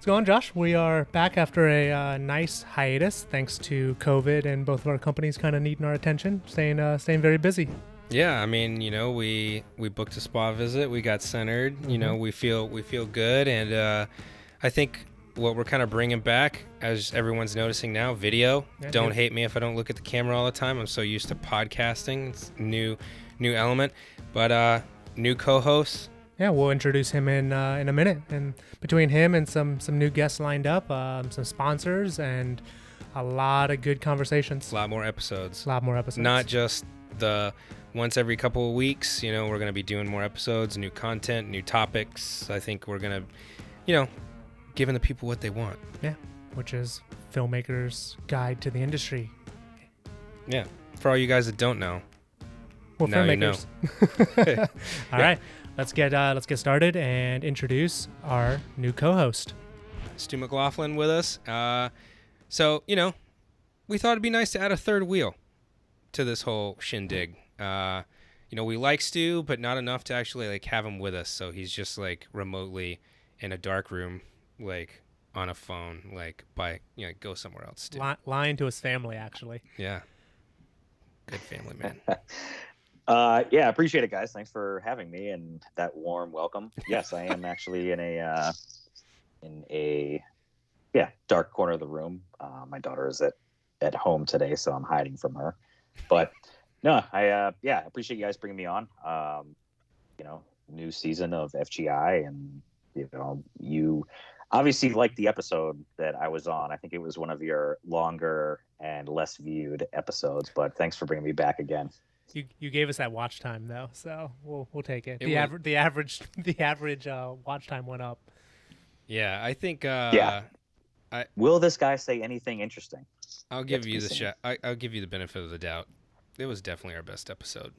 What's going on, Josh? We are back after a nice hiatus, thanks to COVID and both of our companies kind of needing our attention, staying very busy. Yeah, I mean, we booked a spa visit. We got centered. We feel good, and I think what we're kind of bringing back, as everyone's noticing now, video. Yeah, Don't hate me if I don't look at the camera all the time. I'm so used to podcasting. It's a new element, but new co-hosts. Yeah, we'll introduce him in a minute, and between him and some new guests lined up, some sponsors, and a lot of good conversations. A lot more episodes. Not just the once every couple of weeks. We're going to be doing more episodes, new content, new topics. I think we're going to, giving the people what they want. Yeah, which is Filmmakers' Guide to the Industry. Yeah, for all you guys that don't know. Well, now Filmmakers. You know. All right, let's get started and introduce our new co-host. Stu McLaughlin with us. So, we thought it'd be nice to add a third wheel to this whole shindig. We like Stu, but not enough to actually have him with us. So he's just remotely in a dark room, on a phone, go somewhere else, Stu. Lying to his family, actually. Yeah. Good family man. Yeah, appreciate it, guys. Thanks for having me and that warm welcome. Yes, I am actually in a dark corner of the room. My daughter is at home today, so I'm hiding from her. But no, I appreciate you guys bringing me on. New season of FGI, and you obviously liked the episode that I was on. I think it was one of your longer and less viewed episodes, but thanks for bringing me back again. You gave us that watch time though, so we'll take it. The average watch time went up. Yeah, I think. Will this guy say anything interesting? I'll give you the shot. I'll give you the benefit of the doubt. It was definitely our best episode.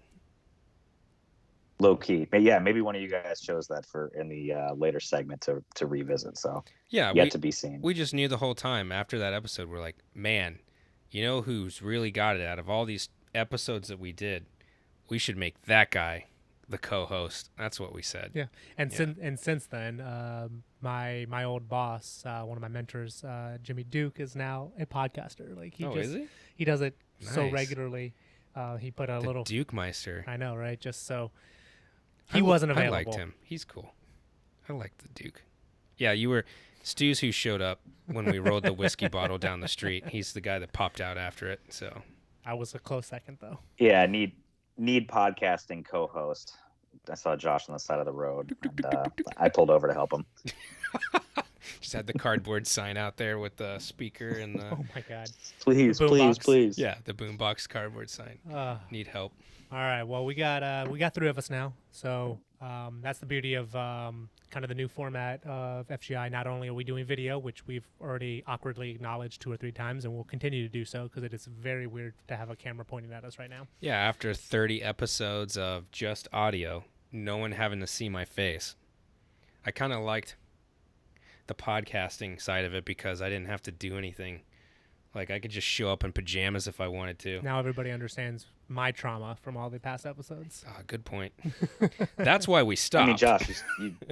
Low key, but yeah, maybe one of you guys chose that in the later segment to revisit. So yeah, yet to be seen. We just knew the whole time after that episode. We're like, man, who's really got it out of all these episodes that we did? We should make that guy the co-host. That's what we said. Yeah, and since then, my old boss, one of my mentors, Jimmy Duke, is now a podcaster. Is he? He does it so Nice. regularly. He put a little Duke Meister. I know, right? Just so he wasn't available. I liked him. He's cool. I liked the Duke. Yeah, you were Stu's who showed up when we rolled the whiskey bottle down the street. He's the guy that popped out after it. So I was a close second, though. Yeah, need podcasting co-host. I saw Josh on the side of the road, and I pulled over to help him. Just had the cardboard sign out there with the speaker and the... Oh my God! Please. Yeah, the boombox cardboard sign. Need help. All right. Well, we got three of us now, so that's the beauty of kind of the new format of FGI. Not only are we doing video, which we've already awkwardly acknowledged 2 or 3 times, and we'll continue to do so because it is very weird to have a camera pointing at us right now. Yeah, after 30 episodes of just audio, no one having to see my face, I kind of liked the podcasting side of it because I didn't have to do anything. I could just show up in pajamas if I wanted to. Now everybody understands my trauma from all the past episodes. Good point. That's why we stopped. I mean, Josh,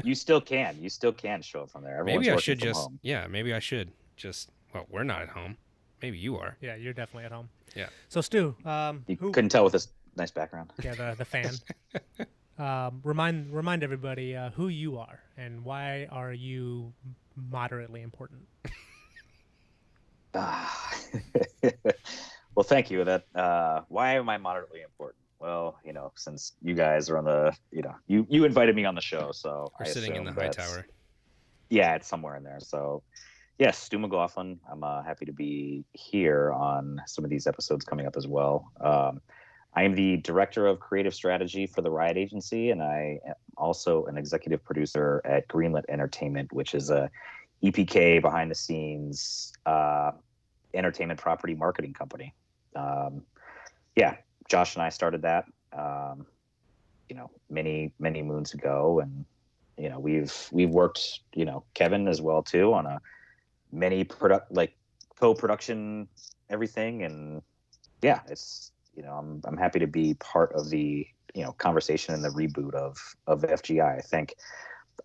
you still can. You still can show up from there. Everyone's maybe I should home. maybe I should just, well, we're not at home. Maybe you are. Yeah, you're definitely at home. Yeah. So, Stu. You couldn't tell with this nice background. Yeah, the fan. Remind everybody who you are and why are you moderately important? Well, thank you. Why am I moderately important? Well, since you guys are on the, you invited me on the show, so we're sitting in the high tower. Yeah, it's somewhere in there. So, yes, Stu McLaughlin. I'm happy to be here on some of these episodes coming up as well. I am the director of creative strategy for TheRiot Agency, and I am also an executive producer at Greenlit Entertainment, which is a EPK behind the scenes entertainment property marketing company. Josh and I started that, many moons ago, and we've worked, Kevin as well too on a many co-production everything, and yeah, it's I'm happy to be part of the conversation and the reboot of FGI. I think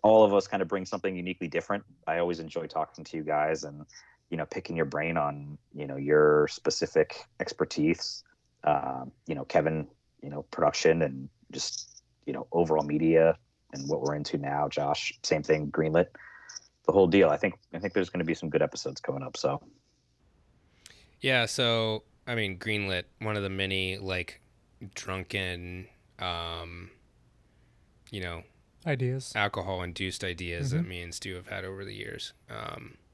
all of us kind of bring something uniquely different. I always enjoy talking to you guys and, you know, picking your brain on, you know, your specific expertise. You know, Kevin, you know, production and just, you know, overall media and what we're into now. Josh, same thing, Greenlit, the whole deal. I think there's going to be some good episodes coming up. So. Yeah. So, I mean, Greenlit, one of the many like drunken, you know, Ideas. alcohol-induced ideas that me and Stu have had over the years.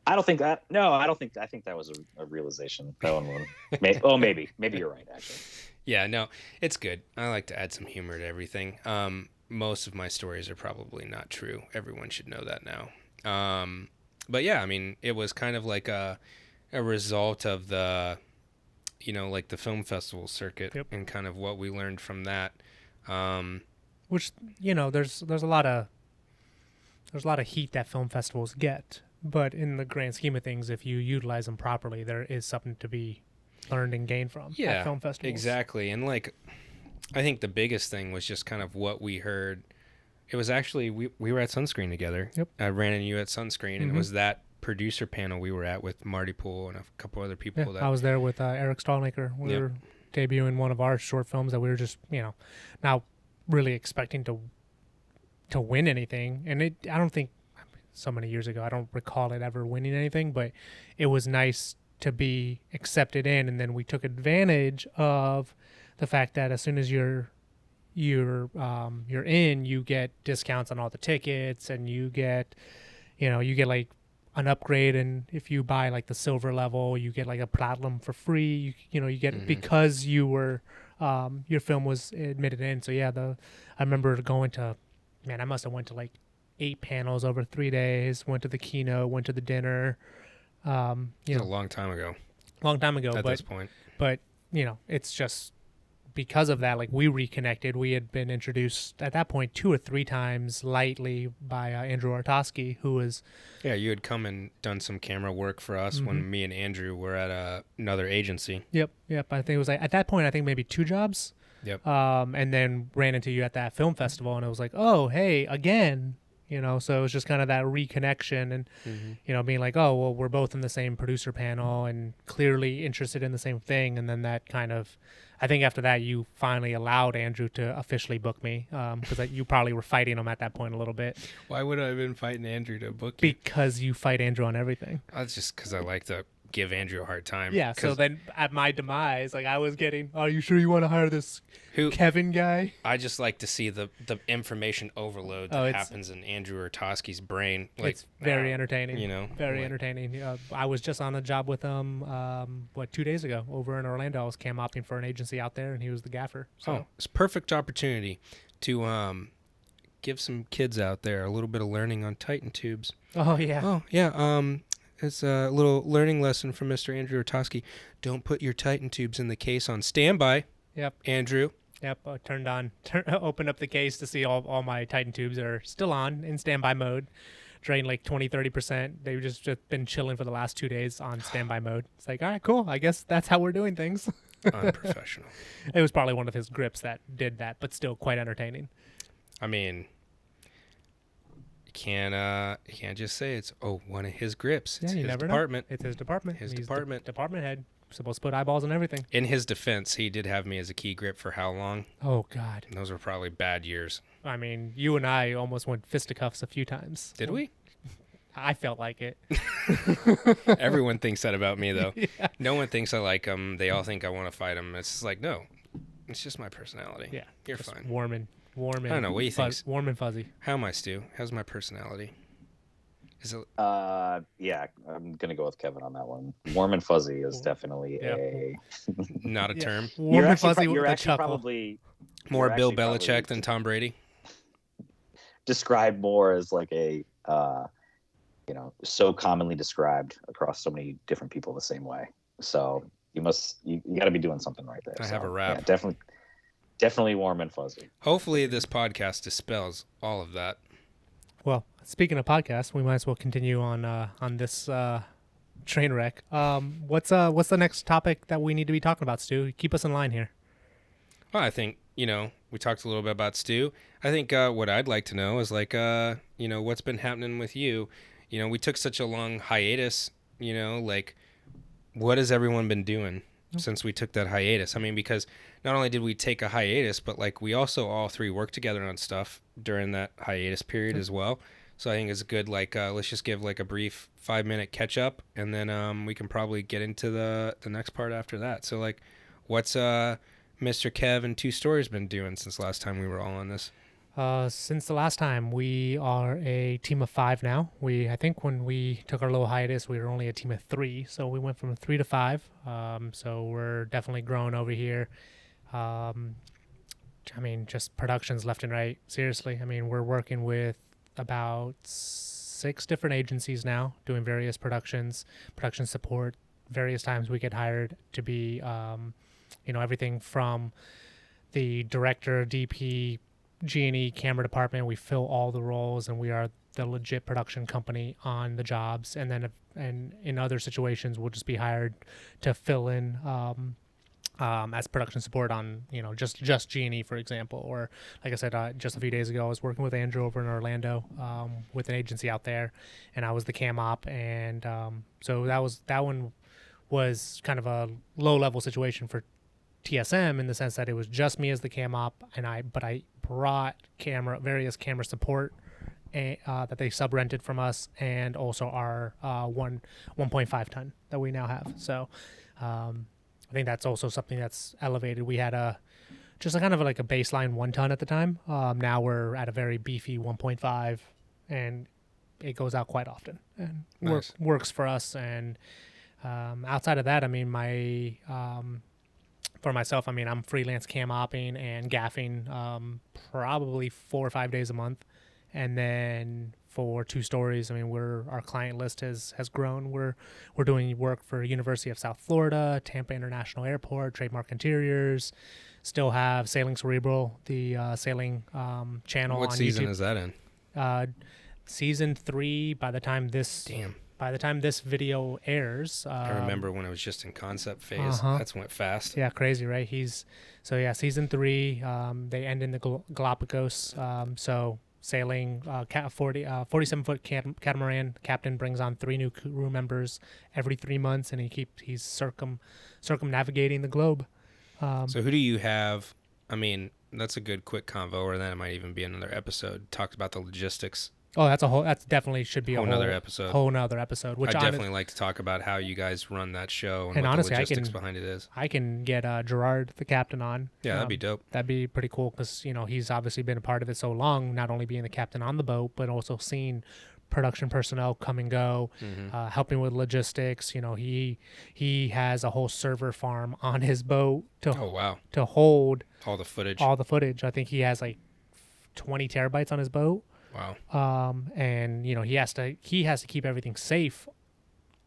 I don't think that. No, I don't think. I think that was a realization. That one. Maybe you're right. Actually. Yeah, no, it's good. I like to add some humor to everything. Most of my stories are probably not true. Everyone should know that now. But yeah, I mean, it was kind of like a result of the, you know, like the film festival circuit and kind of what we learned from that. Which, you know, there's a lot of heat that film festivals get, but in the grand scheme of things, if you utilize them properly, there is something to be learned and gained from at film festivals. Exactly. And like, I think the biggest thing was just kind of what we heard. It was actually, we were at Sunscreen together. Yep. I ran into you at Sunscreen, and it was that producer panel we were at with Marty Poole and a couple other people. Yeah, I was there with Eric Stallnaker. We were debuting one of our short films that we were just, you know, not really expecting to win anything. And I don't think, so many years ago, I don't recall it ever winning anything, but it was nice to be accepted in. And then we took advantage of the fact that as soon as you're in, you get discounts on all the tickets, and you get like an upgrade, and if you buy like the silver level, you get like a platinum for free. You get because you were your film was admitted in. So yeah, I remember going to, man, I must have went to like 8 panels over 3 days. Went to the keynote, went to the dinner. It was a long time ago. At this point, but you know, it's just because of that, like, we reconnected. We had been introduced at that point 2 or 3 times lightly by Andrew Artosky, who was... Yeah, you had come and done some camera work for us when me and Andrew were at another agency. Yep. I think it was like, at that point, I think maybe 2 jobs. Yep. And then ran into you at that film festival, and it was like, oh, hey, again. You know, so it was just kind of that reconnection and, you know, being like, oh, well, we're both in the same producer panel and clearly interested in the same thing. And then that kind of, I think after that, you finally allowed Andrew to officially book me, because you probably were fighting him at that point a little bit. Why would I have been fighting Andrew to book you? Because you fight Andrew on everything. That's just because I like to give Andrew a hard time. Yeah, so then at my demise, like, I was getting, are you sure you want to hire this Kevin guy? I just like to see the information overload that happens in Andrew Artosky's brain. Like, it's very entertaining. You know? Very entertaining. I was just on a job with him, 2 days ago over in Orlando. I was cam opting for an agency out there, and he was the gaffer. So. It's a perfect opportunity to give some kids out there a little bit of learning on Titan tubes. Oh, yeah. It's a little learning lesson from Mr. Andrew Artosky. Don't put your Titan tubes in the case on standby. Yep. Andrew. Yep. Opened up the case to see all my Titan tubes are still on in standby mode. Drained like 20-30%. They've just been chilling for the last 2 days on standby mode. It's like, all right, cool. I guess that's how we're doing things. Unprofessional. It was probably one of his grips that did that, but still quite entertaining. I mean, you can't just say it's one of his grips. It's his department. It's his department. He's department head. Supposed to put eyeballs on everything. In his defense, he did have me as a key grip for how long? Oh, God. Those were probably bad years. I mean, you and I almost went fisticuffs a few times. Did we? I felt like it. Everyone thinks that about me, though. Yeah. No one thinks I like them. They all think I want to fight them. It's just like, no. It's just my personality. Yeah. You're just fine. Warm and I don't know. What do you think? Warm and fuzzy. How am I, Stu? How's my personality? Is it... Yeah, I'm gonna go with Kevin on that one. Warm and fuzzy is definitely not a term. Warm and fuzzy. You're with actually a probably more Bill Belichick than Tom Brady. Described more as like a so commonly described across so many different people the same way. So you got to be doing something right there. I have a rap. Yeah, definitely warm and fuzzy. Hopefully this podcast dispels all of that. Well, speaking of podcasts, we might as well continue on this train wreck. What's the next topic that we need to be talking about, Stu? Keep us in line here. Well, I think, we talked a little bit about Stu. I think what I'd like to know is like, what's been happening with you? We took such a long hiatus, like what has everyone been doing since we took that hiatus? I mean, because not only did we take a hiatus, but like we also all three worked together on stuff during that hiatus period as well. So I think it's good. Like, let's just give like a brief 5-minute catch up, and then we can probably get into the next part after that. So like, what's Mr. Kev and Two Stories been doing since last time we were all on this? Since the last time, we are a team of 5 now. I think when we took our little hiatus, we were only a team of 3. So we went from 3 to 5. So we're definitely growing over here. I mean, just productions left and right. Seriously. I mean, we're working with about 6 different agencies now, doing various productions, production support. Various times we get hired to be, everything from the director, DP, G&E, camera department. We fill all the roles, and we are the legit production company on the jobs. And then, and in other situations, we'll just be hired to fill in as production support on, just G&E, for example. Or like I said, just a few days ago, I was working with Andrew over in Orlando with an agency out there, and I was the cam op. And so that one was kind of a low-level situation for TSM in the sense that it was just me as the cam op, but I brought various camera support that they sub-rented from us, and also our 1.5 ton that we now have. So I think that's also something that's elevated. We had just a kind of like a baseline 1 ton at the time. Now we're at a very beefy 1.5, and it goes out quite often and Nice. works for us. And outside of that, I mean, for myself, I mean, I'm freelance cam opping and gaffing probably 4 or 5 days a month. And then for Two Stories, I mean, our client list has grown. We're doing work for University of South Florida, Tampa International Airport, Trademark Interiors. Still have Sailing Cerebral, the sailing channel. What on season YouTube. is that in? Season 3. By the time this video airs, I remember when it was just in concept phase. Uh-huh. That's went fast. Yeah, crazy, right? Season 3. They end in the Galapagos. So sailing 47-foot catamaran. Captain brings on 3 new crew members every 3 months, and he's circumnavigating the globe. So who do you have? I mean, that's a good quick convo, or then it might even be another episode. Talks about the logistics. Oh, that's definitely should be a whole nother episode. Whole nother episode. Which I definitely like to talk about how you guys run that show and what honestly, the logistics behind it is. I can get Gerard, the captain, on. Yeah, that'd be dope. That'd be pretty cool because he's obviously been a part of it so long, not only being the captain on the boat, but also seeing production personnel come and go, helping with logistics. He has a whole server farm on his boat to hold all the footage. I think he has like 20 terabytes on his boat. Wow. And he has to keep everything safe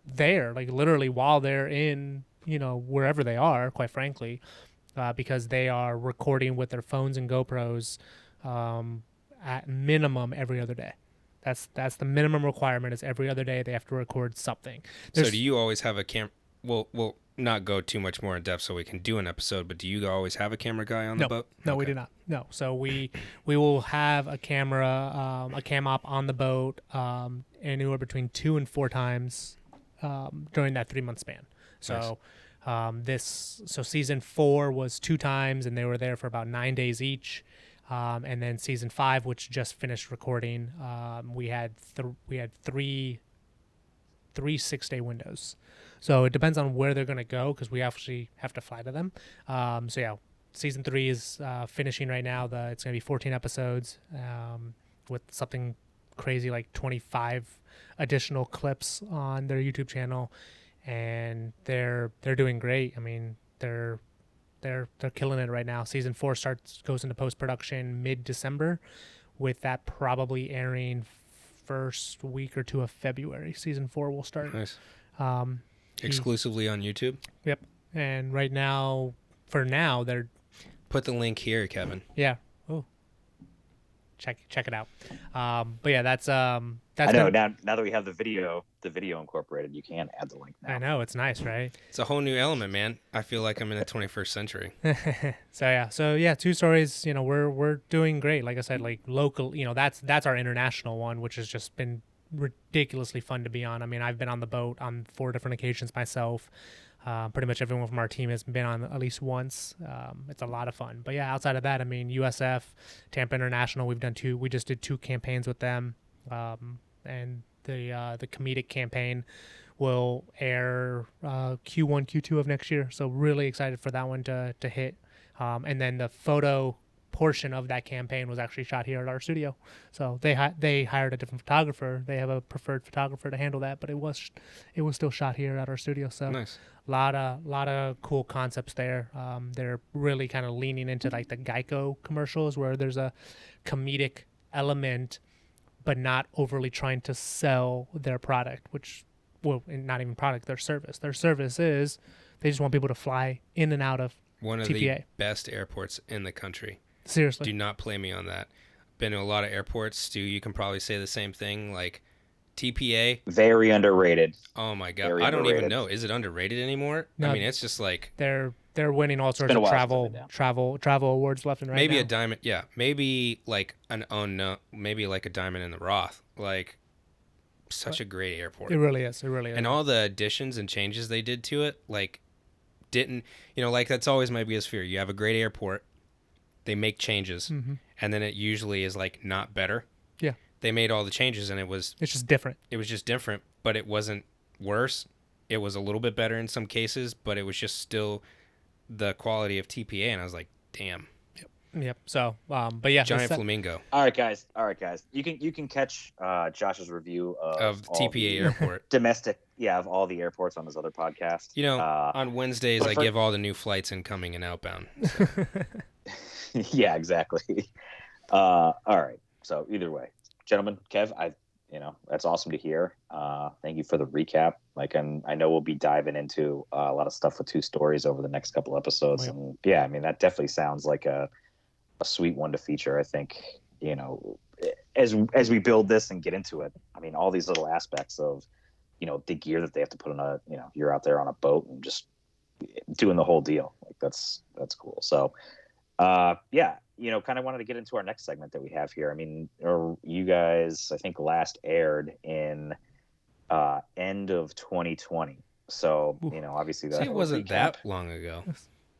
there, like literally while they're in, wherever they are, quite frankly, because they are recording with their phones and GoPros at minimum every other day. That's the minimum requirement, is every other day they have to record something. So do you always have a we'll not go too much more in depth so we can do an episode, but do you always have a camera guy on the boat? No, we do not. No. So we will have a cam op on the boat anywhere between 2 and 4 times during that 3-month span. So nice. Season 4 was 2 times, and they were there for about 9 days each. And then season 5, which just finished recording, we had 3 6-day windows. So it depends on where they're going to go, because we actually have to fly to them. Season 3 is finishing right now. It's going to be 14 episodes with something crazy like 25 additional clips on their YouTube channel, and they're doing great. I mean, they're killing it right now. Season 4 goes into post-production mid-December, with that probably airing first week or 2 of February. Season 4 will start. Nice. Exclusively on YouTube? Yep. And right now, for now, they're... Put the link here, Kevin. Yeah. Oh. check it out. But yeah, that's I know now that we have the video incorporated, you can add the link now. I know, it's nice, right? It's a whole new element, man. I feel like I'm in the 21st century. So yeah, 2 stories. You know, we're doing great. Like I said, like local. You know, that's our international one, which has just been ridiculously fun to be on. I mean, I've been on the boat on 4 different occasions myself. Pretty much everyone from our team has been on at least once. It's a lot of fun. But yeah, outside of that, I mean, USF, Tampa International, we just did 2 campaigns with them. And the comedic campaign will air Q1, Q2 of next year. So really excited for that one to hit. And then the photo portion of that campaign was actually shot here at our studio. So they hired a different photographer. They have a preferred photographer to handle that, but it was still shot here at our studio. So Nice. lot of cool concepts there. They're really kind of leaning into like the Geico commercials where there's a comedic element, but not overly trying to sell their product, not even product, their service. Their service is they just want people to fly in and out of One of TPA. the best airports in the country. Seriously. Do not play me on that. Been to a lot of airports. Stu, you can probably say the same thing. Like TPA. Very underrated. Oh my God. Very I don't underrated. even know. Is it underrated anymore? No, I mean, it's just like they're winning all sorts been a of while since I've been down. travel awards left and right. maybe now. a diamond. Yeah. Maybe like maybe like a diamond in the Roth. Like such a great airport. It really is. And all the additions and changes they did to it, like like that's always my biggest fear. You have a great airport, they make changes, and then it usually is like not better. Yeah. They made all the changes and It's just different. it was just different, but it wasn't worse. It was a little bit better in some cases, but it was just still the quality of TPA, and I was like, damn. Yep. So, but yeah, Giant flamingo All right, guys. You can catch Josh's review of all TPA the airport. domestic, of all the airports on his other podcast. On Wednesdays I give all the new flights incoming and outbound. So. Yeah, exactly. All right. So either way, gentlemen, Kev, that's awesome to hear. Thank you for the recap. Like, and I know we'll be diving into a lot of stuff with 2 stories over the next couple episodes. Oh, And yeah, I mean, that definitely sounds like a sweet one to feature. I think, as we build this and get into it, I mean, all these little aspects of, the gear that they have to put on you're out there on a boat and just doing the whole deal. Like that's cool. So, kind of wanted to get into our next segment that we have here. I mean, you guys, I think last aired in end of 2020. So, obviously that it wasn't that long ago.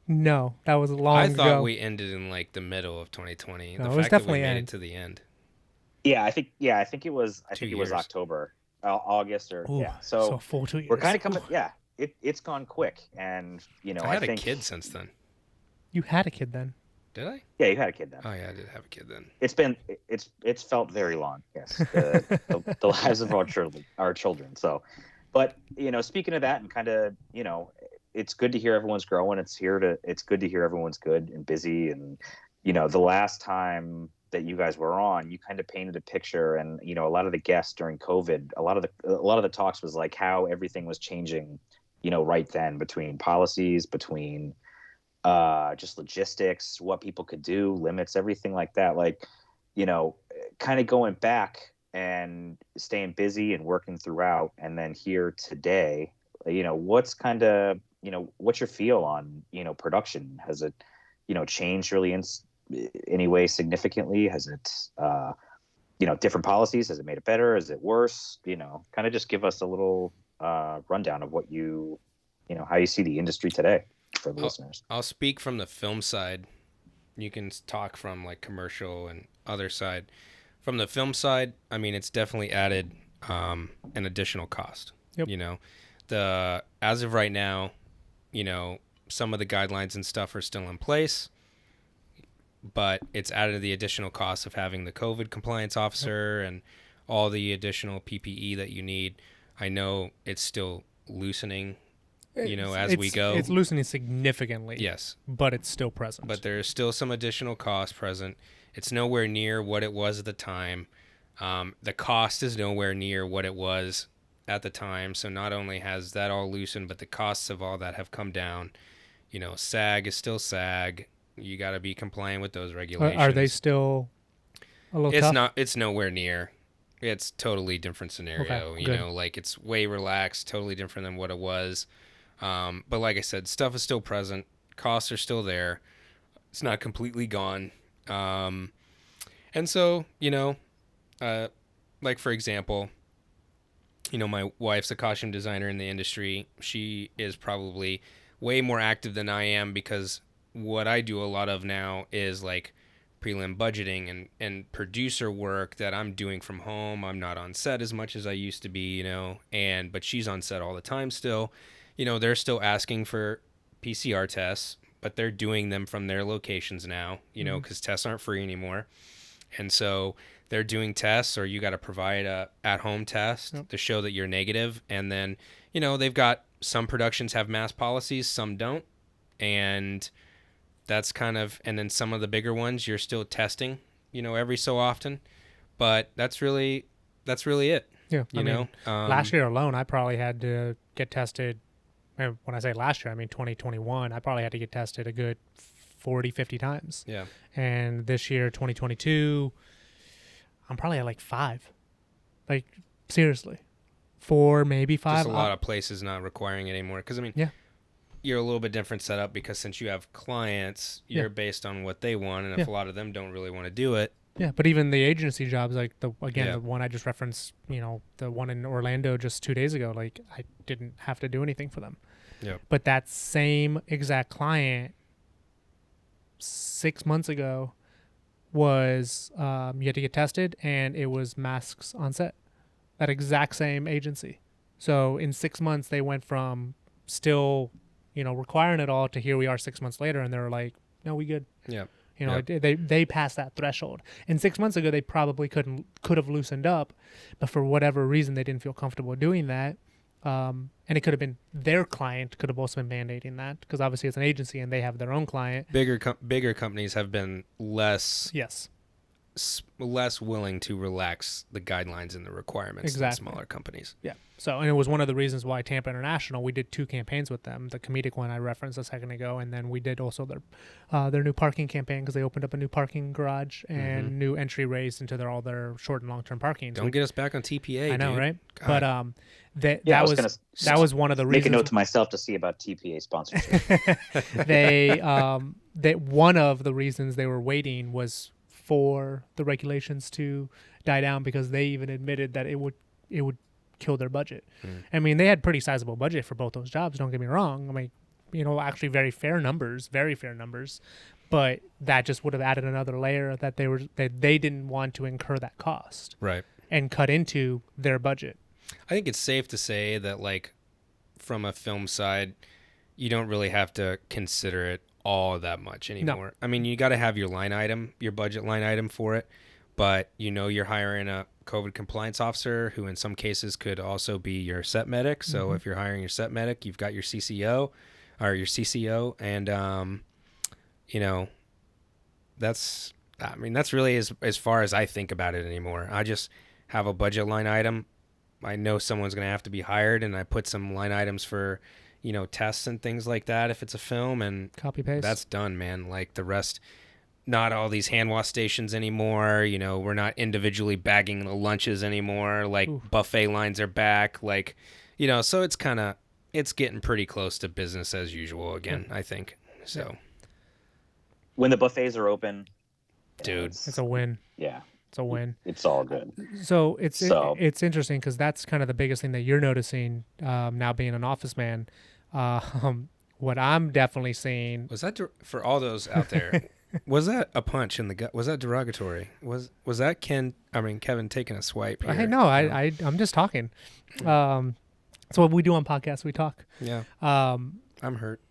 No, that was long I ago. thought we ended in like the middle of 2020. No, the it was fact that we definitely made end. it to the end. Yeah, I think it was. I 2 think it was years. October, August, or Ooh, yeah. so So a full 2 years. we're kind of coming. Yeah, it's gone quick, and I had think a kid since then. You had a kid then. Did I? Yeah, you had a kid then. Oh yeah, I did have a kid then. It's felt very long. Yes, the lives of our children. So, but speaking of that, and kind of it's good to hear everyone's growing. It's good to hear everyone's good and busy. And the last time that you guys were on, you kind of painted a picture, and a lot of the guests during COVID, a lot of the talks was like how everything was changing, right then, between policies, between just logistics, what people could do, limits, everything like that. Like, kind of going back and staying busy and working throughout, and then here today, what's kind of, what's your feel on, production? Has it, changed really in any way significantly? Has it, different policies? Has it made it better? Is it worse? Kind of just give us a little rundown of what how you see the industry today for the listeners. I'll speak from the film side. You can talk from like commercial and other side. From the film side, I mean, it's definitely added an additional cost. Yep. As of right now, some of the guidelines and stuff are still in place, but it's added the additional cost of having the COVID compliance officer and all the additional PPE that you need. I know it's still loosening, as we go. It's loosening significantly. Yes. But it's still present. But there's still some additional cost present. It's nowhere near what it was at the time. The cost is nowhere near what it was at the time. So not only has that all loosened, but the costs of all that have come down. SAG is still SAG. You got to be compliant with those regulations. Are they still A little It's tough? not. It's nowhere near. It's totally different scenario. Okay, You good. know, like it's way relaxed, totally different than what it was. But like I said, stuff is still present. Costs are still there. It's not completely gone. And so, like for example, my wife's a costume designer in the industry. She is probably way more active than I am because what I do a lot of now is like prelim budgeting and producer work that I'm doing from home. I'm not on set as much as I used to be, but she's on set all the time still. They're still asking for PCR tests, but they're doing them from their locations now, because tests aren't free anymore. And so they're doing tests, or you got to provide a at-home test to show that you're negative. And then, they've got some productions have mask policies, some don't. And that's and then some of the bigger ones, you're still testing, every so often. But that's really it. Yeah. Last year alone, I probably had to get tested. And when I say last year, I mean 2021. I probably had to get tested a good 40, 50 times. Yeah. And this year, 2022, I'm probably at like 5. Like, seriously. 4, maybe 5. Just a lot of places not requiring it anymore. Because, you're a little bit different setup because since you have clients, you're based on what they want. And if a lot of them don't really want to do it. Yeah, but even the agency jobs, like the one I just referenced, the one in Orlando just 2 days ago, like I didn't have to do anything for them. Yeah. But that same exact client 6 months ago was you had to get tested, and it was masks on set. That exact same agency. So in 6 months, they went from still, requiring it all to here we are 6 months later, and they were like, no, we good. Yeah. They passed that threshold. And 6 months ago, they probably could have loosened up, but for whatever reason, they didn't feel comfortable doing that. And it could have been their client could have also been mandating that, because obviously it's an agency and they have their own client. Bigger companies have been less willing to relax the guidelines and the requirements than smaller companies. Yeah. So, and it was one of the reasons why Tampa International, we did 2 campaigns with them, the comedic one I referenced a second ago, and then we did also their new parking campaign, because they opened up a new parking garage and new entry raised into all their short and long-term parking. Don't get us back on TPA, I know, dude. right? God. But that was one of the reasons. Make a note to myself to see about TPA sponsorship. One of the reasons they were waiting was for the regulations to die down, because they even admitted that it would kill their budget. I mean, they had pretty sizable budget for both those jobs, don't get me wrong. I mean, actually very fair numbers, but that just would have added another layer that they didn't want to incur that cost. Right. And cut into their budget. I think it's safe to say that, like, from a film side, you don't really have to consider it all that much anymore. No. I mean, you got to have your budget line item for it, but you're hiring a COVID compliance officer who in some cases could also be your set medic. So if you're hiring your set medic, you've got your CCO or your CCO, and that's really as far as I think about it anymore. I just have a budget line item. I know someone's going to have to be hired, and I put some line items for tests and things like that if it's a film, and copy paste. That's done, man. Like the rest, not all these hand wash stations anymore. We're not individually bagging the lunches anymore. Like buffet lines are back. Like, so it's getting pretty close to business as usual again, I think. So when the buffets are open, dude, it's a win. Yeah. It's a win. It's all good. So it's interesting, because that's kind of the biggest thing that you're noticing now, being an office man. What I'm definitely seeing. Was that for all those out there? Was that a punch in the gut? Was that derogatory? Was that Kevin taking a swipe here? I'm just talking. So what we do on podcasts, we talk. Yeah. I'm hurt.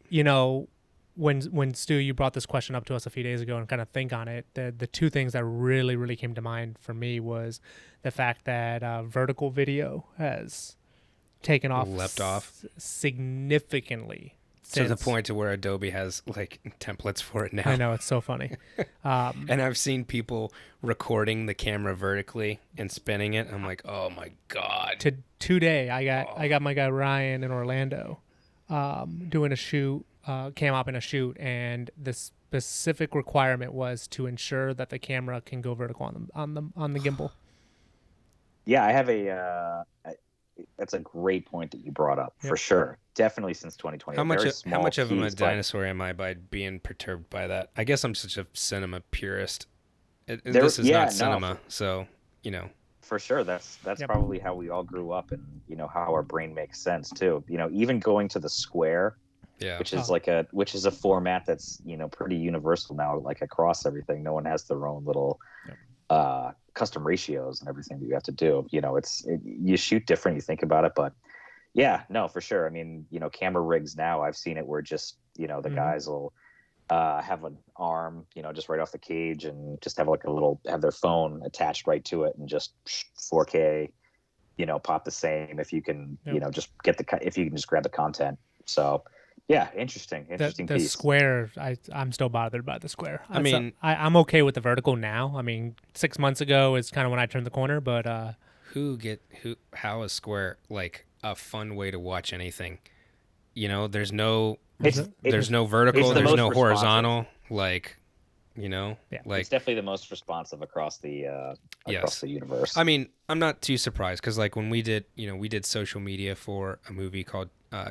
When Stu, you brought this question up to us a few days ago and kind of think on it, the 2 things that really, really came to mind for me was the fact that vertical video has taken off, leapt off significantly. To the point to where Adobe has like templates for it now. I know, it's so funny. And I've seen people recording the camera vertically and spinning it. I'm like, oh my God. Today, I got my guy Ryan in Orlando doing a shoot came up in a shoot, and the specific requirement was to ensure that the camera can go vertical on the gimbal. Yeah, I have that's a great point that you brought up, for sure. Definitely since 2020. How much of a dinosaur am I by being perturbed by that? I guess I'm such a cinema purist. This is not cinema, so you know. For sure, that's probably how we all grew up, and you know how our brain makes sense too. You know, even going to the square, which is a format that's, you know, pretty universal now, like across everything. No one has their own little custom ratios and everything that you have to do. You know, you shoot different, you think about it, but yeah, no, for sure. I mean, you know, camera rigs now, I've seen it where just, you know, the guys will have an arm, you know, just right off the cage, and just have like have their phone attached right to it, and just 4K, you know, pop the same if you can, you know, just if you can just grab the content. So yeah, interesting the piece. Square, I'm still bothered by the square. I'm okay with the vertical now. I mean, 6 months ago is kind of when I turned the corner, but how is square like a fun way to watch anything? You know, there's no vertical, there's no horizontal, like, you know, like it's definitely the most responsive across the universe. I mean, I'm not too surprised, because like when we did social media for a movie called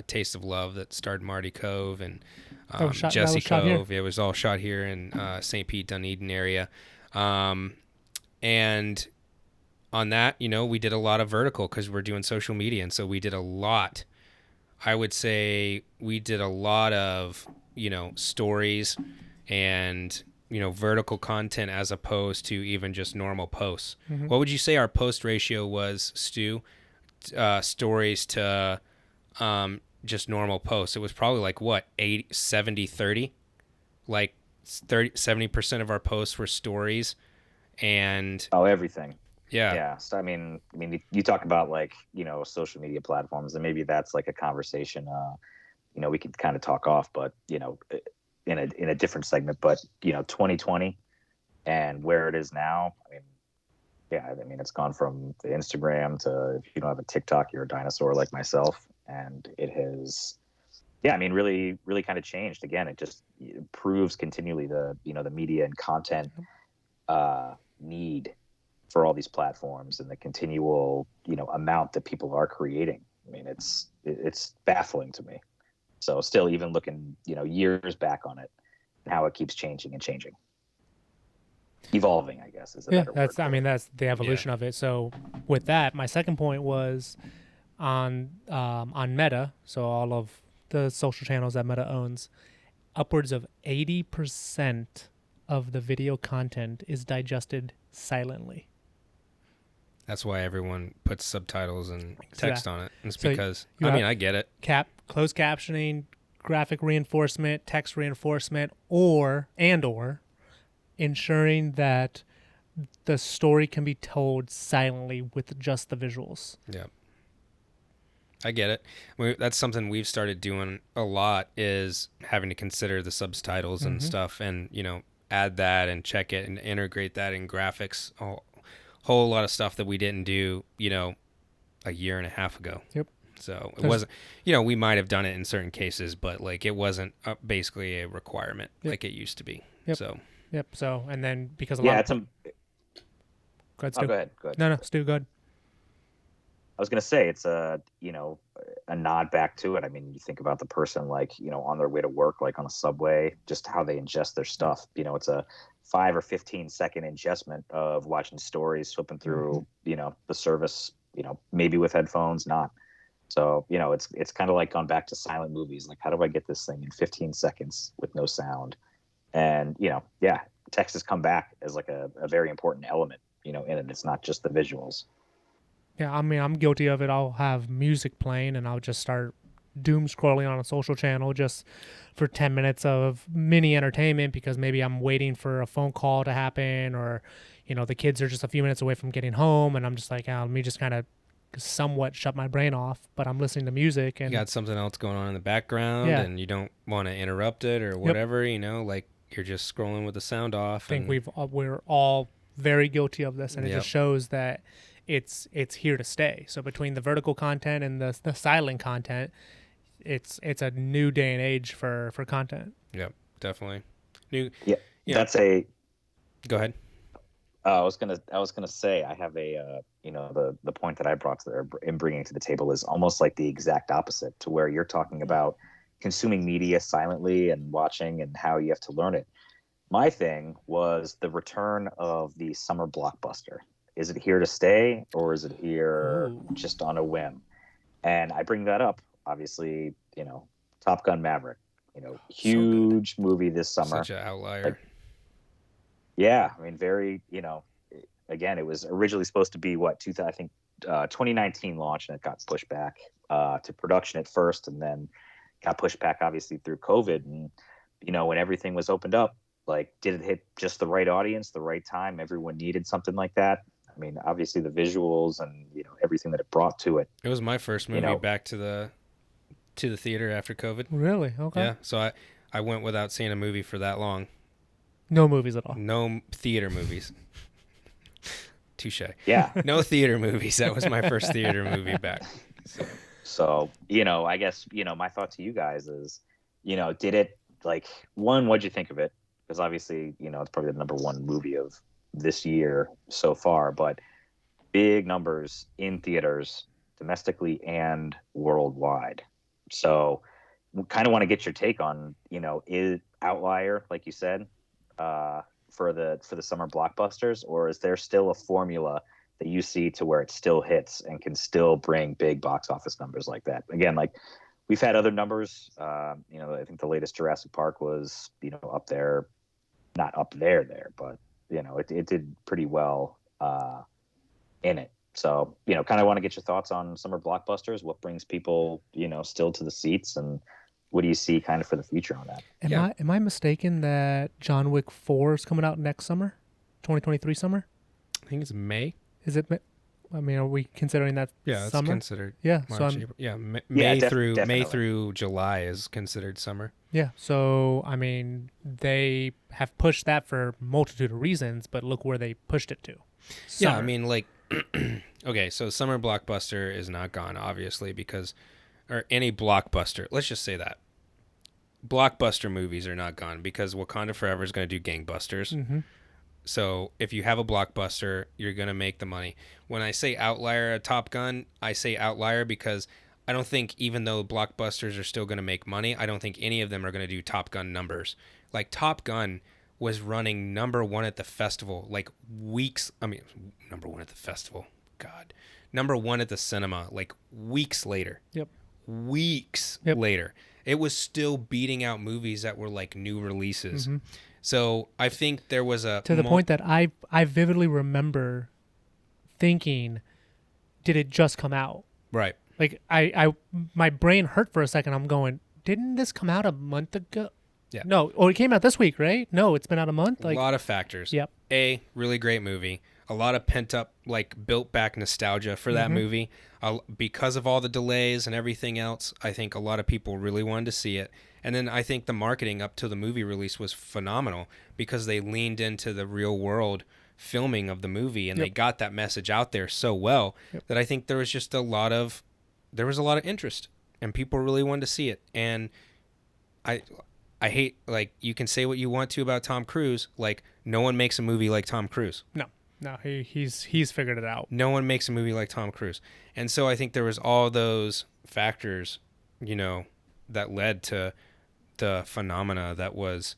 Taste of Love that starred Marty Cove and Jesse Cove. It was all shot here in St. Pete, Dunedin area. And on that, you know, we did a lot of vertical because we're doing social media. And so we did a lot. I would say we did a lot of, you know, stories and, you know, vertical content as opposed to even just normal posts. Mm-hmm. What would you say our post ratio was, Stu? Stories to just normal posts. It was probably like what, 70-30? Like 70% of our posts were stories, and everything. Yeah. So, I mean, you talk about like, you know, social media platforms, and maybe that's like a conversation, you know, we could kind of talk off, but you know, in a different segment. But you know, 2020 and where it is now, I mean, it's gone from the Instagram to, if you don't have a TikTok, you're a dinosaur like myself, and it has, really, really kind of changed. Again, it proves continually the media and content need for all these platforms, and the continual, you know, amount that people are creating. I mean, it's baffling to me. So still, even looking, you know, years back on it, and how it keeps changing and changing. Evolving, I guess, is a better word. That's the evolution of it. So with that, my second point was on Meta, so all of the social channels that Meta owns, upwards of 80% of the video content is digested silently. That's why everyone puts subtitles and text on it. It's because, I get it. Closed captioning, graphic reinforcement, text reinforcement, or ensuring that the story can be told silently with just the visuals. Yeah. I get it. That's something we've started doing a lot, is having to consider the subtitles and stuff, and, you know, add that and check it and integrate that in graphics. A whole lot of stuff that we didn't do, you know, a year and a half ago. Yep. So it wasn't, you know, we might have done it in certain cases, but like it wasn't basically a requirement like it used to be. Yep. So. Yep. So, and then because Go ahead, Stu. Go ahead. No, Stu, go ahead. I was going to say, it's a nod back to it. I mean, you think about the person, like, you know, on their way to work, like on a subway, just how they ingest their stuff. You know, it's a 5 or 15 second ingestment of watching stories, flipping through, you know, the service, you know, maybe with headphones, not. So, you know, it's kind of like gone back to silent movies. Like, how do I get this thing in 15 seconds with no sound? And, you know, text has come back as like a very important element, you know, in it. It's not just the visuals. Yeah, I mean, I'm guilty of it. I'll have music playing and I'll just start doom scrolling on a social channel just for 10 minutes of mini entertainment, because maybe I'm waiting for a phone call to happen, or, you know, the kids are just a few minutes away from getting home, and I'm just like, let me just kind of somewhat shut my brain off, but I'm listening to music. And you got something else going on in the background, and you don't want to interrupt it or whatever, you know, like you're just scrolling with the sound off. I think we're all very guilty of this, and it just shows that it's here to stay. So between the vertical content and the silent content, it's a new day and age for content. Yep, definitely. Yeah, Yeah. that's a. Go ahead. I was gonna say I have a the point that I brought in bringing to the table is almost like the exact opposite to where you're talking about consuming media silently and watching and how you have to learn it. My thing was the return of the summer blockbuster. Is it here to stay, or is it here just on a whim? And I bring that up, obviously, Top Gun Maverick, huge movie this summer. Such an outlier. Like, yeah, I mean, very, again, it was originally supposed to be 2019 launch, and it got pushed back to production at first, and then got pushed back, obviously, through COVID. And, when everything was opened up, like, did it hit just the right audience, the right time? Everyone needed something like that. I mean, obviously the visuals and, everything that it brought to it. It was my first movie back to the theater after COVID. Really? Okay. Yeah. So I went without seeing a movie for that long. No movies at all. No theater movies. Touche. Yeah. No theater movies. That was my first theater movie back. So, I guess, my thought to you guys is, did it, like, one, what'd you think of it? Because obviously, it's probably the number one movie of this year so far, but big numbers in theaters domestically and worldwide. So kind of want to get your take on, is outlier, like you said, for the summer blockbusters, or is there still a formula that you see to where it still hits and can still bring big box office numbers like that? Again, like we've had other numbers, I think the latest Jurassic Park was, up there, not up there, but it did pretty well in it. So, kind of want to get your thoughts on summer blockbusters. What brings people, still to the seats, and what do you see kind of for the future on that? Am I mistaken that John Wick 4 is coming out next summer, 2023 summer? I think it's May. Is it? I mean, are we considering that? Yeah, summer? it's considered. Yeah, March, so April. May definitely. through July is considered summer. Yeah, so I mean, they have pushed that for a multitude of reasons, but look where they pushed it to. Summer. Yeah, I mean, like, okay, so summer blockbuster is not gone, obviously, or any blockbuster. Let's just say that blockbuster movies are not gone because Wakanda Forever is going to do gangbusters. Mm-hmm. So if you have a blockbuster, you're going to make the money. When I say outlier at Top Gun, I say outlier because I don't think, even though blockbusters are still going to make money, I don't think any of them are going to do Top Gun numbers. Like, Top Gun was running number one at the festival, like number one at the festival. God. Number one at the cinema, like weeks later. Yep. Weeks later. It was still beating out movies that were like new releases. Mm-hmm. So I think there was to the point that I vividly remember thinking, did it just come out? Right. Like my brain hurt for a second. I'm going, didn't this come out a month ago? Yeah. No. Oh, it came out this week, right? No, it's been out a month. A lot of factors. Yep. Really great movie. A lot of pent up, like, built back nostalgia for that movie. Because of all the delays and everything else, I think a lot of people really wanted to see it. And then I think the marketing up to the movie release was phenomenal because they leaned into the real world filming of the movie, and they got that message out there so well that I think there was just a lot of interest, and people really wanted to see it. And I hate, like, you can say what you want to about Tom Cruise, like, no one makes a movie like Tom Cruise. No, he's figured it out. No one makes a movie like Tom Cruise. And so I think there was all those factors, that led to the phenomena that was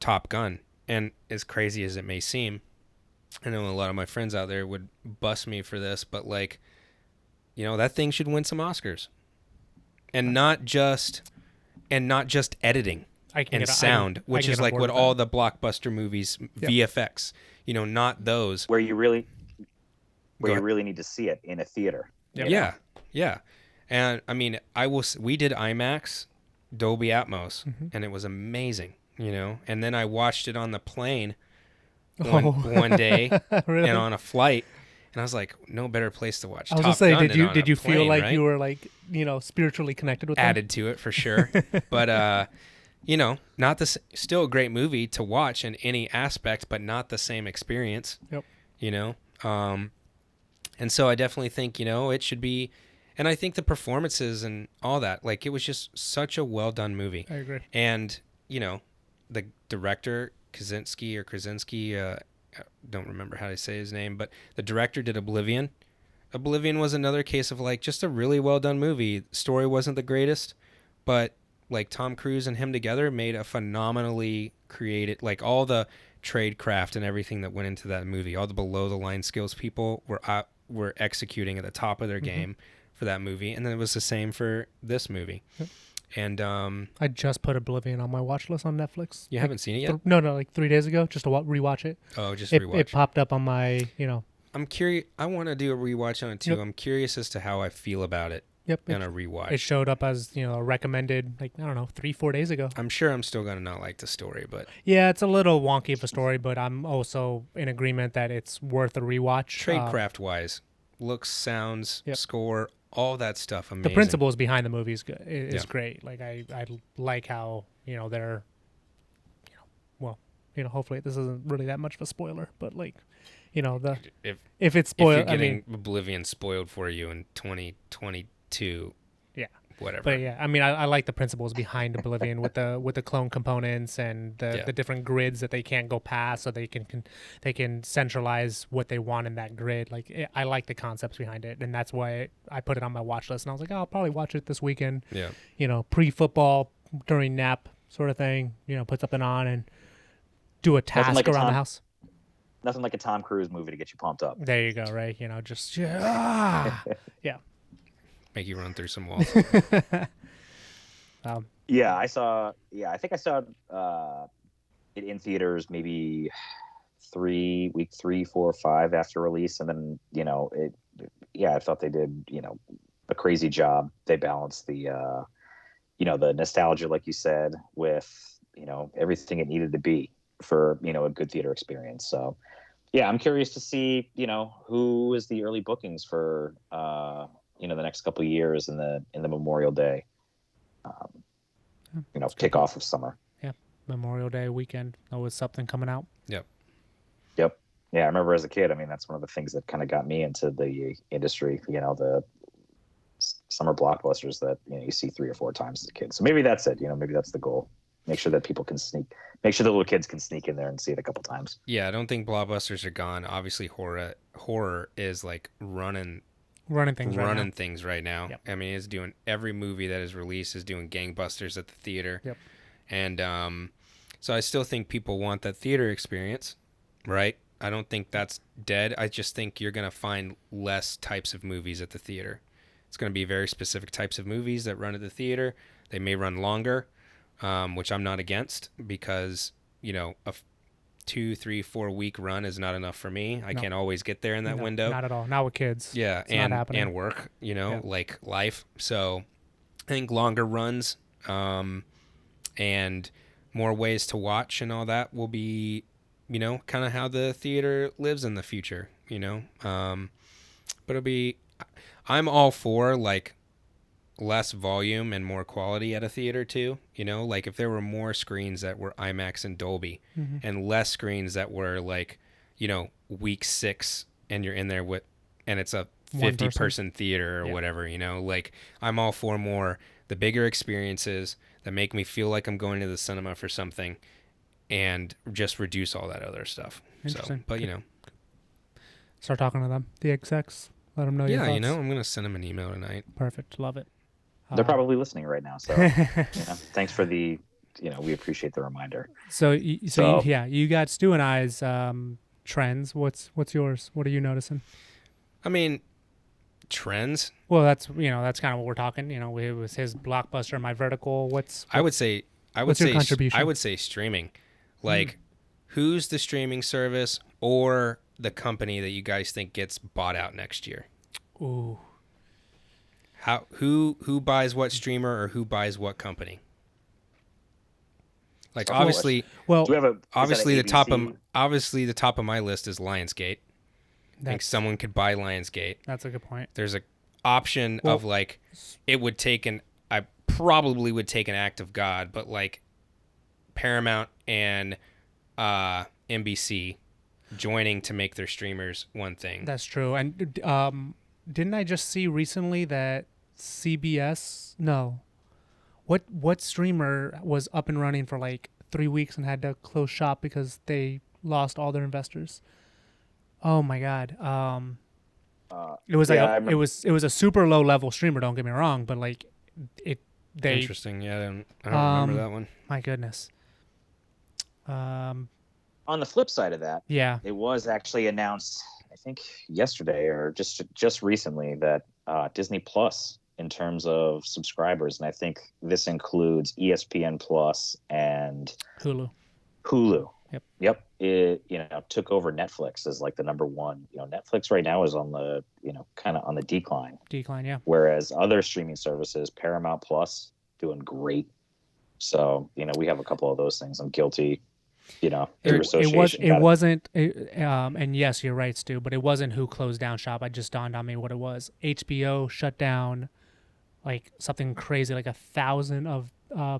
Top Gun. And as crazy as it may seem, I know a lot of my friends out there would bust me for this, but, like, that thing should win some Oscars. And not just editing and sound, which is like what all the blockbuster movies, VFX, not those. Where you really need to see it in a theater. Yeah. And I mean, we did IMAX, Dolby Atmos, and it was amazing, And then I watched it on the plane one day really? And on a flight. And I was like, no better place to watch. I was Top gonna Gun say, did you plane, feel like right? you were, like, spiritually connected with Added to it for sure. But not still a great movie to watch in any aspect, but not the same experience. Yep. And so I definitely think, it should be And I think the performances and all that, like, it was just such a well done movie. I agree. And, you know, the director, Krasinski, I don't remember how to say his name, but the director did Oblivion. Oblivion was another case of, like, just a really well done movie. Story wasn't the greatest, but, like, Tom Cruise and him together made a phenomenally created, like, all the tradecraft and everything that went into that movie, all the below the line skills people were executing at the top of their game for that movie. And then it was the same for this movie. Yep. And I just put Oblivion on my watch list on Netflix. you haven't seen it yet? No, like 3 days ago, just to rewatch it. Oh, just It rewatch. popped up on my, I'm curious. I want to do a rewatch on it too. Yep. I'm curious as to how I feel about it on a rewatch. It showed up as, recommended, like, I don't know, 3-4 days ago. I'm sure I'm still going to not like the story, but Yeah, it's a little wonky of a story, but I'm also in agreement that it's worth a rewatch. tradecraft wise, looks, sounds, Yep. score, all that stuff, amazing. The principles behind the movie is Yeah. great. Like, I like how, they're, hopefully this isn't really that much of a spoiler, but, like, if it's spoiled, if you're getting Oblivion spoiled for you in 2022, yeah, whatever. but yeah, I mean, I like the principles behind Oblivion with the clone components and the different grids that they can't go past, so they can centralize what they want in that grid. Like, I like the concepts behind it, and that's why I put it on my watch list. And I was like, oh, I'll probably watch it this weekend. Yeah, Pre-football, during nap sort of thing. Put something on and do a task around the house. Nothing like a Tom Cruise movie to get you pumped up. There you go, right? Just yeah. make you run through some walls. Yeah, I think I saw it in theaters maybe week 3, 4, 5 after release, and then I thought they did a crazy job. They balanced the the nostalgia, like you said, with everything it needed to be for a good theater experience. So yeah, I'm curious to see who is the early bookings for the next couple of years in the Memorial Day kickoff of summer. Yeah, Memorial Day weekend. Always something coming out. Yep. Yeah, I remember as a kid, I mean, that's one of the things that kind of got me into the industry, the summer blockbusters that you see 3 or 4 times as a kid. So maybe that's it. Maybe that's the goal. Make sure that people can make sure the little kids can sneak in there and see it a couple times. Yeah, I don't think blockbusters are gone. Obviously, horror is like running things right now. Yep. I mean, it's doing every movie that is released is doing gangbusters at the theater. Yep. And so I still think people want that theater experience, right? I don't think that's dead. I just think you're going to find less types of movies at the theater. It's going to be very specific types of movies that run at the theater. They may run longer, which I'm not against, because, a 2, 3, 4 week run is not enough for me. I can't always get there in that window. Not at all. Not with kids. Yeah, it's not happening. And work, like life. So I think longer runs and more ways to watch and all that will be, kind of how the theater lives in the future, but I'm all for, like, less volume and more quality at a theater too. Like, if there were more screens that were IMAX and Dolby and less screens that were, like, week 6 and you're in there and it's a 50 person theater or whatever, like, I'm all for more, the bigger experiences that make me feel like I'm going to the cinema for something, and just reduce all that other stuff. Interesting. So, but start talking to them, the execs. Let them know. Yeah, your thoughts. I'm gonna send them an email tonight. Perfect. Love it. They're probably listening right now. So thanks for the, we appreciate the reminder. So you got Stu and I's trends. What's yours? What are you noticing? I mean, trends. Well, that's kind of what we're talking. It was his blockbuster, my vertical. I would say contribution? I would say streaming. Like, who's the streaming service or the company that you guys think gets bought out next year? Ooh. Who buys what streamer or who buys what company? Like, obviously, obviously the top of my list is Lionsgate. I think someone could buy Lionsgate. That's a good point. There's a option of, like, I probably would take an act of God, but, like, Paramount and NBC joining to make their streamers one thing. That's true. And didn't I just see recently that CBS? No. What streamer was up and running for like 3 weeks and had to close shop because they lost all their investors? Oh my God. It was like yeah, it was a super low level streamer. Don't get me wrong, but like they Interesting. Yeah, I don't remember that one. My goodness. on the flip side of that, Yeah. it was actually announced, I think yesterday or just recently, that Disney Plus, in terms of subscribers, and I think this includes ESPN Plus and Hulu. Yep. It took over Netflix as like the number one. Netflix right now is on the kind of on the decline. Yeah. Whereas other streaming services, Paramount Plus, doing great. So we have a couple of those things. I'm guilty. Through association. It wasn't. And yes, you're right, Stu. But it wasn't who closed down shop. It just dawned on me what it was. HBO shut down like something crazy, like 1,000 of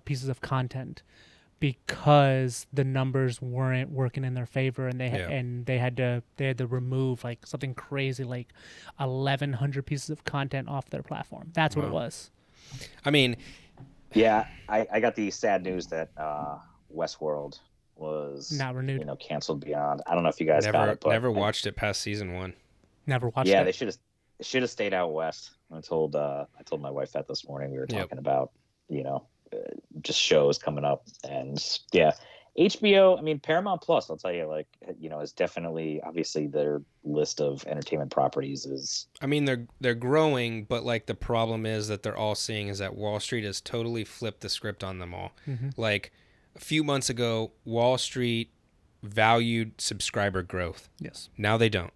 pieces of content, because the numbers weren't working in their favor, and they had to remove like something crazy like 1,100 pieces of content off their platform. That's what it was. I mean, yeah, I got the sad news that Westworld was not renewed, canceled beyond. I don't know if you guys got it, but never watched it past season 1. Never watched it. Yeah, they should have stayed out west. I told my wife that this morning. We were talking about just shows coming up, and yeah, HBO. I mean, Paramount Plus. I'll tell you, is definitely, obviously, their list of entertainment properties is. I mean, they're growing, but like the problem is that they're all seeing is that Wall Street has totally flipped the script on them all. Mm-hmm. Like a few months ago, Wall Street valued subscriber growth. Yes. Now they don't.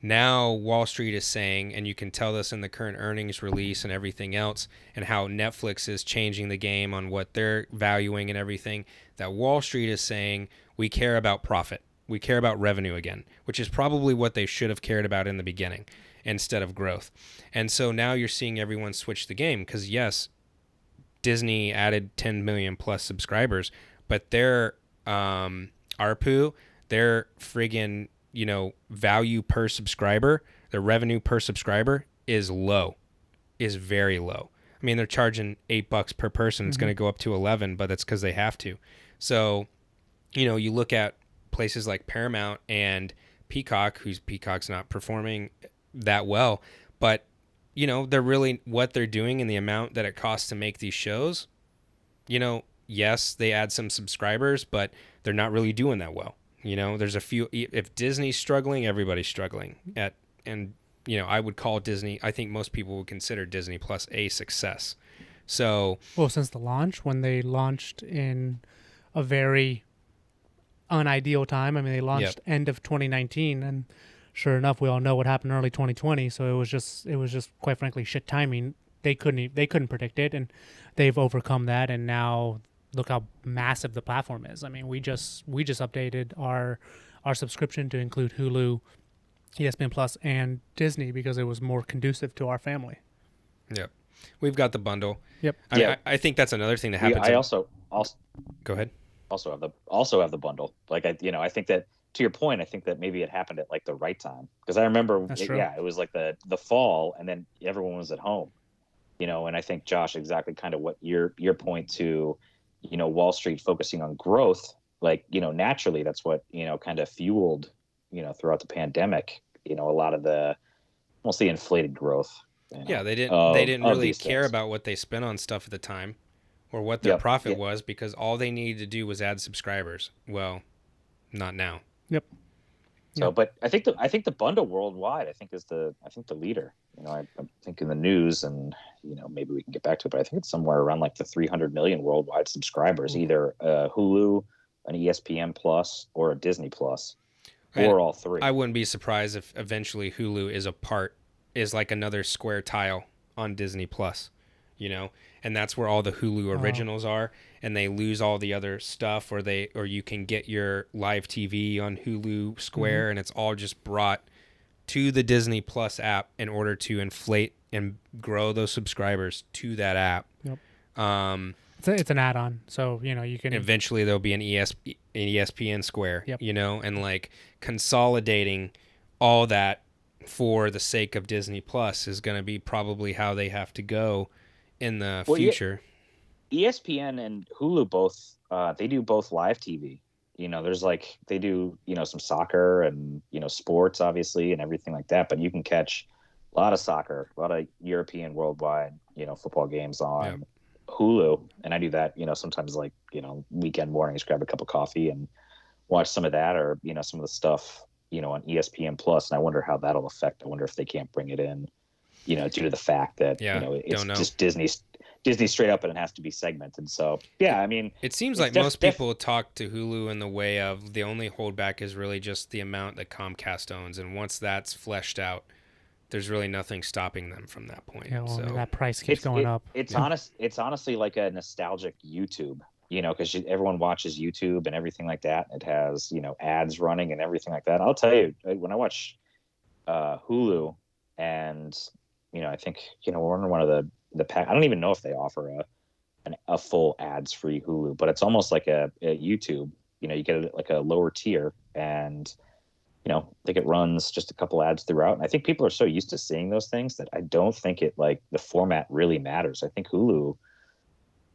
Now Wall Street is saying, and you can tell this in the current earnings release and everything else, and how Netflix is changing the game on what they're valuing and everything, that Wall Street is saying, we care about profit. We care about revenue again, which is probably what they should have cared about in the beginning instead of growth. And so now you're seeing everyone switch the game because, yes, Disney added 10 million plus subscribers, but their ARPU, their friggin' value per subscriber, the revenue per subscriber is very low. I mean, they're charging $8 per person. It's going to go up to 11, but that's because they have to. So, you look at places like Paramount and Peacock, Peacock's not performing that well, but they're really what they're doing and the amount that it costs to make these shows. Yes, they add some subscribers, but they're not really doing that well. There's a few. If Disney's struggling, everybody's struggling. I would call Disney. I think most people would consider Disney Plus a success. So, well, since the launch, when they launched in a very unideal time. I mean, they launched end of 2019, and sure enough, we all know what happened early 2020. So it was just quite frankly shit timing. They couldn't predict it, and they've overcome that, and now look how massive the platform is. I mean, we just updated our subscription to include Hulu, ESPN Plus, and Disney because it was more conducive to our family. Yep, we've got the bundle. Yep. I think that's another thing that happens. I also go ahead. Also have the bundle. Like I think that, to your point, I think that maybe it happened at like the right time, because I remember it was like the fall, and then everyone was at home. And I think, Josh, exactly kind of what your point to, Wall Street focusing on growth, like, naturally that's what, kind of fueled, throughout the pandemic, a lot of the mostly inflated growth. Yeah, they didn't really care about what they spent on stuff at the time or what their profit was, because all they needed to do was add subscribers. Well, not now. Yep. So, but I think the bundle worldwide, I think the leader. I think in the news, and maybe we can get back to it, but I think it's somewhere around like the 300 million worldwide subscribers, either Hulu, an ESPN Plus, or a Disney Plus, or all three. I wouldn't be surprised if eventually Hulu is like another square tile on Disney Plus, and that's where all the Hulu originals are, and they lose all the other stuff, or you can get your live TV on Hulu Square, and it's all just brought to the Disney Plus app in order to inflate and grow those subscribers to that app. Yep. It's an add-on, so you can eventually there'll be an ESPN Square. Yep. And like consolidating all that for the sake of Disney Plus is going to be probably how they have to go in the future. ESPN and Hulu both, they do both live TV. There's like, they do, some soccer and, sports obviously and everything like that, but you can catch a lot of soccer, a lot of European worldwide, football games on Hulu. And I do that, sometimes like, weekend mornings, grab a cup of coffee and watch some of that, or, some of the stuff, on ESPN Plus. And I wonder how that'll affect. I wonder if they can't bring it in, due to the fact that, it's just Disney straight up, and it has to be segmented. So yeah, I mean, it seems like most people talk to Hulu in the way of the only holdback is really just the amount that Comcast owns, and once that's fleshed out, there's really nothing stopping them from that point. So that price keeps going up. It's honestly like a nostalgic YouTube, because everyone watches YouTube and everything like that. It has ads running and everything like that. I'll tell you, when I watch Hulu, and I think we're on one of the pack. I don't even know if they offer a full ads free Hulu, but it's almost like a YouTube. You get like a lower tier, and I think it runs just a couple ads throughout. And I think people are so used to seeing those things that I don't think the format really matters. I think Hulu,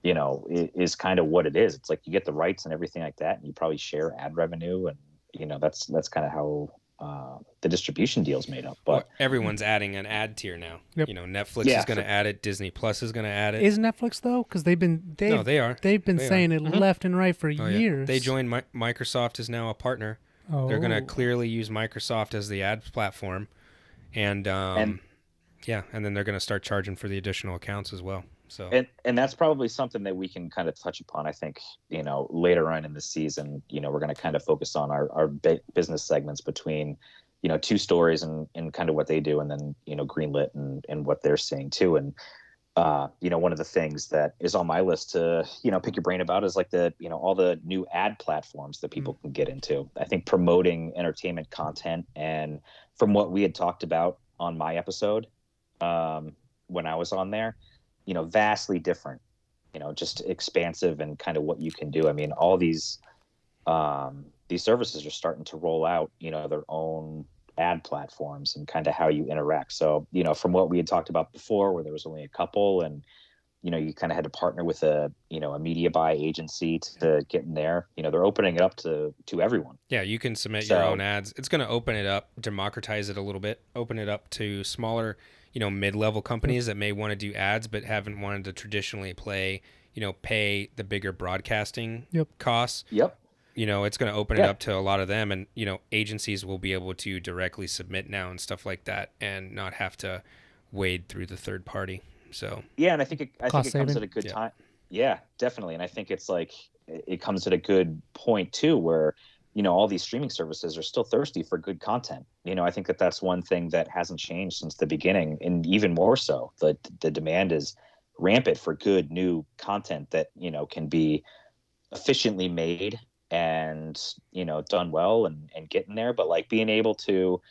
is kind of what it is. It's like you get the rights and everything like that, and you probably share ad revenue, and that's kind of how the distribution deal's made up. But everyone's adding an ad tier now. Yep. Netflix is going to add it. Disney Plus is going to add it. Is Netflix though? Because they are. They've been saying it left and right for years. They joined. Microsoft is now a partner. Oh. They're going to clearly use Microsoft as the ad platform, and then they're going to start charging for the additional accounts as well. So and that's probably something that we can kind of touch upon. I think later on in the season, we're going to kind of focus on our business segments between two stories and kind of what they do, and then Greenlit and what they're seeing too. And one of the things that is on my list to pick your brain about is like the all the new ad platforms that people can get into. I think promoting entertainment content, and from what we had talked about on my episode when I was on there, vastly different, just expansive and kind of what you can do. I mean, all these services are starting to roll out, their own ad platforms and kind of how you interact. So, from what we had talked about before, where there was only a couple, and, you kind of had to partner with a media buy agency to get in there, they're opening it up to everyone. Yeah. You can submit your own ads. It's going to open it up, democratize it a little bit, open it up to smaller, mid-level companies that may want to do ads but haven't wanted to traditionally pay the bigger broadcasting costs. Yep. It's going to open it up to a lot of them, and agencies will be able to directly submit now and stuff like that, and not have to wade through the third party. So yeah, and I think it comes at a good time. Yeah, definitely. And I think it's like it comes at a good point too, where all these streaming services are still thirsty for good content. I think that's one thing that hasn't changed since the beginning, and even more so, the demand is rampant for good new content that can be efficiently made and done well and get in there, but like being able to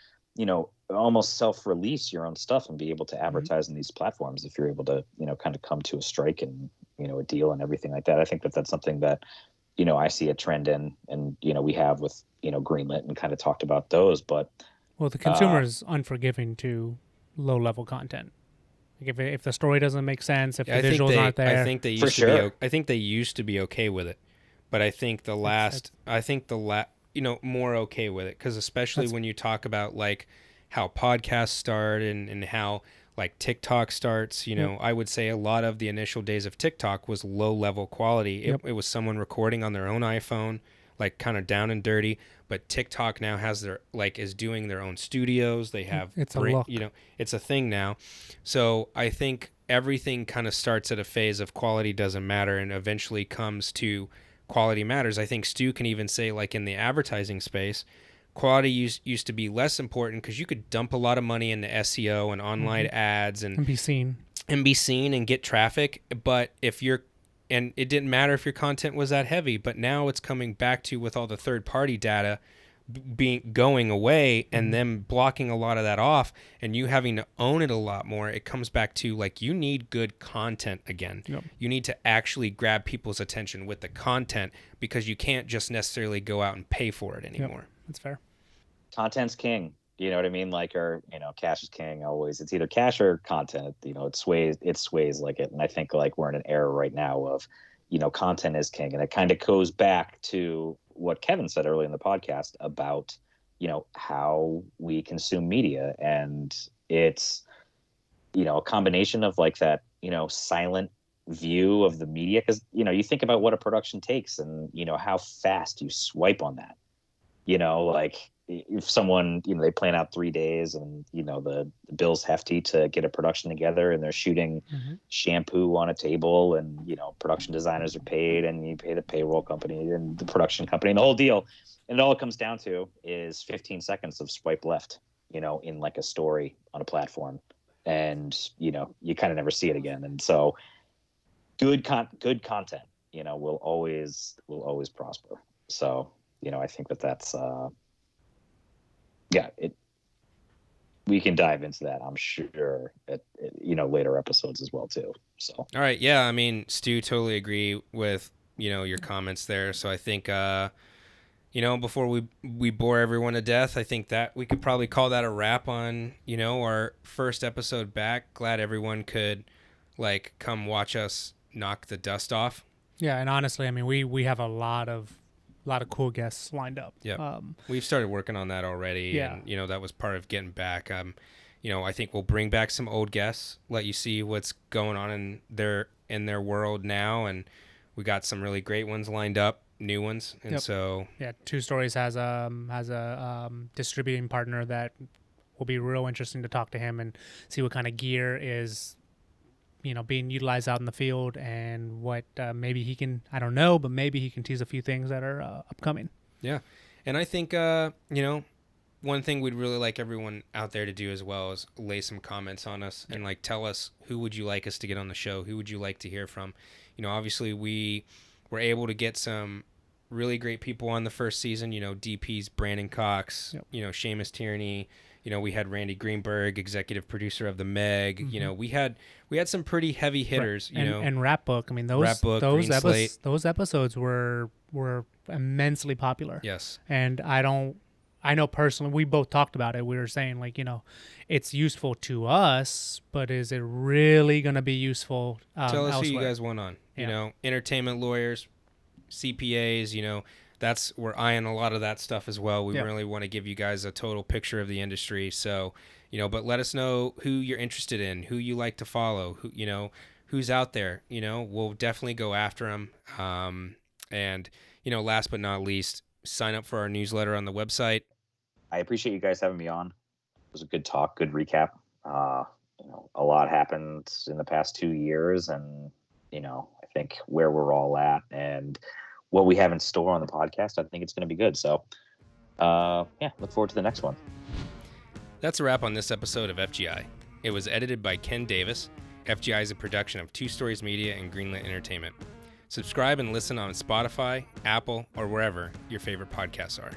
almost self-release your own stuff and be able to advertise in these platforms if you're able to kind of come to a strike and a deal and everything like that. I think that's something that I see a trend in, and we have with Greenlit and kind of talked about those. But the consumer is unforgiving to low-level content. Like if the story doesn't make sense, if the visuals aren't there, I think they used to be. I think they used to be okay with it, but I think more okay with it, because especially when you talk about like how podcasts start and how like TikTok starts, I would say a lot of the initial days of TikTok was low level quality. It was someone recording on their own iPhone, like kind of down and dirty, but TikTok now has is doing their own studios. They have, it's a look. It's a thing now. So I think everything kind of starts at a phase of quality doesn't matter and eventually comes to quality matters. I think Stu can even say, like in the advertising space, quality used to be less important because you could dump a lot of money into SEO and online ads and be seen and get traffic. But and it didn't matter if your content was that heavy, but now it's coming back to, with all the third party data going away and them blocking a lot of that off and you having to own it a lot more, it comes back to like, you need good content again. You need to actually grab people's attention with the content, because you can't just necessarily go out and pay for it anymore. That's fair. Content's king. You know what I mean? Like, or, cash is king always. It's either cash or content. It sways like it. And I think like we're in an era right now of, content is king. And it kind of goes back to what Kevin said earlier in the podcast about, how we consume media. And it's, a combination of like that, silent view of the media. Cause, you think about what a production takes and, how fast you swipe on that, like, if someone, they plan out 3 days and, the bill's hefty to get a production together and they're shooting shampoo on a table and, production designers are paid and you pay the payroll company and the production company and the whole deal. And all it comes down to is 15 seconds of swipe left, in like a story on a platform. And, you kind of never see it again. And so good content, will always prosper. So, I think that's, we can dive into that, I'm sure, at later episodes as well too. So all right, yeah, I mean, Stu, totally agree with your comments there. So I think before we bore everyone to death, I think that we could probably call that a wrap on our first episode back. Glad everyone could like come watch us knock the dust off. Yeah, and honestly, I mean, we have a lot of cool guests lined up. Yeah, we've started working on that already. Yeah, and that was part of getting back. I think we'll bring back some old guests, let you see what's going on in their world now, and we got some really great ones lined up, new ones, and so Two Stories has a distributing partner that will be real interesting to talk to him and see what kind of gear is being utilized out in the field and what maybe he can, I don't know, but maybe he can tease a few things that are upcoming. Yeah. And I think, one thing we'd really like everyone out there to do as well is lay some comments on us and like tell us who would you like us to get on the show? Who would you like to hear from? Obviously we were able to get some really great people on the first season, DP's Brandon Cox, Seamus Tierney, we had Randy Greenberg, executive producer of The Meg. We had some pretty heavy hitters. Right. And Rap Book. I mean, those episodes were immensely popular. Yes. And I know personally, we both talked about it. We were saying like, it's useful to us, but is it really going to be useful? Tell us elsewhere? who you guys want on. Entertainment lawyers, CPAs. We're eyeing a lot of that stuff as well. We really want to give you guys a total picture of the industry. So, but let us know who you're interested in, who you like to follow, who's out there. We'll definitely go after them. And, last but not least, sign up for our newsletter on the website. I appreciate you guys having me on. It was a good talk, good recap. A lot happened in the past 2 years, and, I think where we're all at and what we have in store on the podcast, I think it's going to be good. So, look forward to the next one. That's a wrap on this episode of FGI. It was edited by Ken Davis. FGI is a production of 2 Stories Media and Greenlit Entertainment. Subscribe and listen on Spotify, Apple, or wherever your favorite podcasts are.